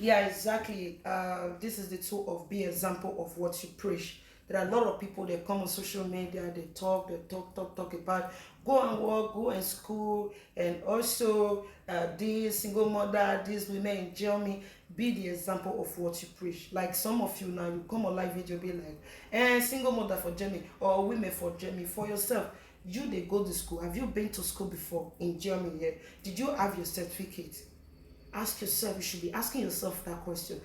Yeah, exactly. This is the tool of be example of what you preach. There are a lot of people that come on social media, they talk about go and work, go and school, and also this single mother, these women in Germany. Be the example of what you preach. Like some of you now, you come on live video, be like, single mother for Germany or women for Germany for yourself. You they go to school. Have you been to school before in Germany? Yeah? Did you have your certificate? Ask yourself, you should be asking yourself that question.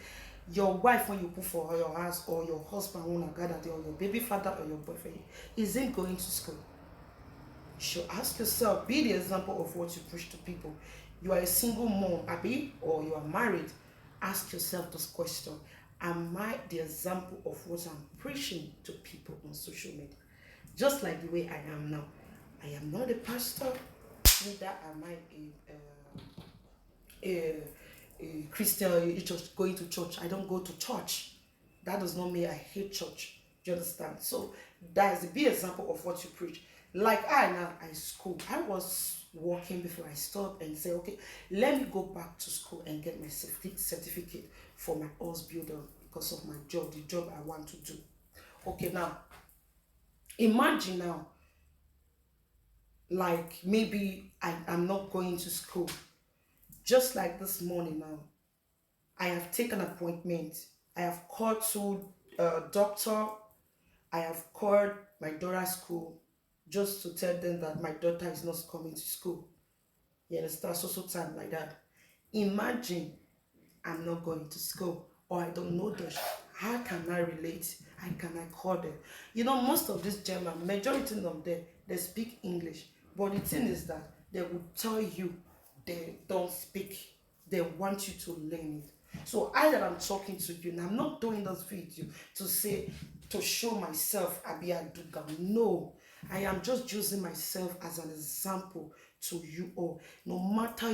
Your wife, when you put for your house, or your husband when you gather there, or your baby father or your boyfriend, isn't going to school. You should ask yourself, be the example of what you preach to people. You are a single mom, Abby, or you are married. Ask yourself this question. Am I the example of what I'm preaching to people on social media? Just like the way I am now. I am not a pastor, neither am I a Christian, just going to church. I don't go to church. That does not mean I hate church. Do you understand? So that is a big example of what you preach. Like I now, I school. I was working before I stopped and say, okay, let me go back to school and get my certificate for my house builder because of my job, the job I want to do. Okay, now imagine now, like maybe I'm not going to school. Just like this morning now, I have taken an appointment. I have called to doctor. I have called my daughter's school just to tell them that my daughter is not coming to school. You understand? So time like that. Imagine I'm not going to school or I don't know Dutch. How can I relate? How can I call them? You know, most of these German, majority of them, they speak English. But the thing is that they will tell you they don't speak. They want you to learn it. So I that I'm talking to you, and I'm not doing this video to say, to show myself Abia Duga. No, I am just using myself as an example to you all. No matter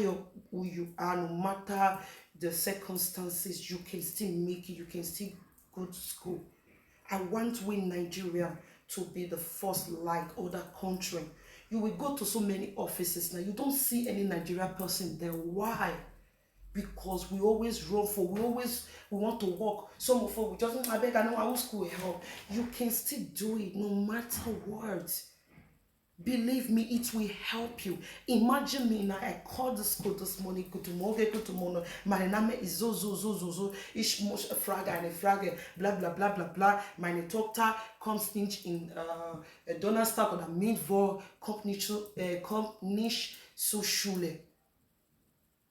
who you are, no matter the circumstances, you can still make it, you can still go to school. I want we Nigeria to be the first like other country. You will go to so many offices now. You don't see any Nigerian person there. Why? Because we always run for, we want to work. Some of us we just I beg I know how school help. You can still do it no matter what. Believe me, it will help you. Imagine me now. I called the school this morning. Good morning, good morning. My name is zo. Ich muss fragen, eine Frage. Blah blah blah blah blah. Meine Tochter kommt nicht in Donnerstag oder Mittwoch. Kommt nicht zur Schule.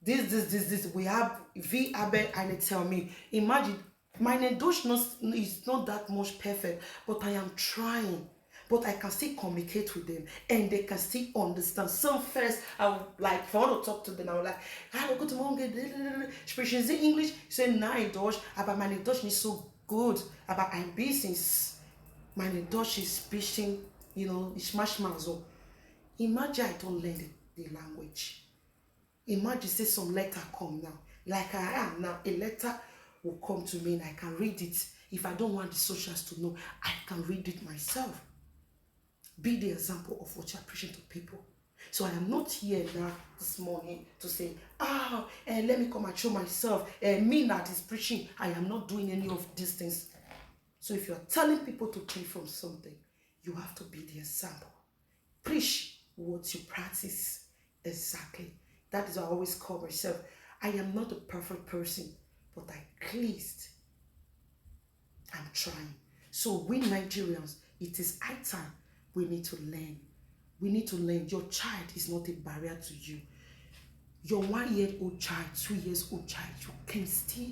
This. We have V Abe and tell me. Imagine my Deutsch is not that much perfect, but I am trying. But I can still communicate with them and they can still understand. Some first, I would like, if I want to talk to them, I would like, hello, good morning, sprechen Sie English? Say, nein, Deutsch, aber meine Deutsch nicht so good. Aber ein bisschen, meine Deutsch is speaking, you know, ich manchmal so. Imagine I don't learn the language. Imagine say some letter come now. Like I am now, a letter will come to me and I can read it. If I don't want the socials to know, I can read it myself. Be the example of what you're preaching to people. So I am not here now this morning to say, let me come and show myself. Me that is preaching. I am not doing any of these things. So if you're telling people to change from something, you have to be the example. Preach what you practice exactly. That is what I always call myself. I am not a perfect person, but at least I'm trying. So we Nigerians, it is high time we need to learn. We need to learn. Your child is not a barrier to you. Your 1-year-old child, 2-year-old child, you can still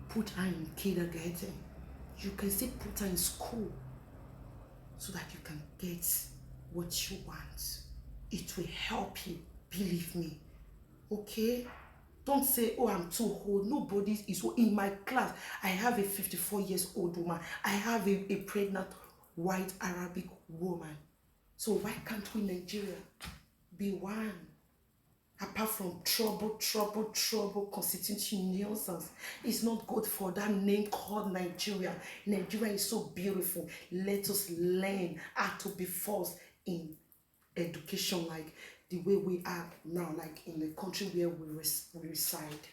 put her in kindergarten. You can still put her in school so that you can get what you want. It will help you, believe me. Okay? Don't say, oh, I'm too old. Nobody is in my class. I have a 54 years old woman. I have a pregnant white Arabic woman. So why can't we Nigeria be one? Apart from trouble, constituting nuisance. It's not good for that name called Nigeria. Nigeria is so beautiful. Let us learn how to be first in education, like the way we are now, like in the country where we reside.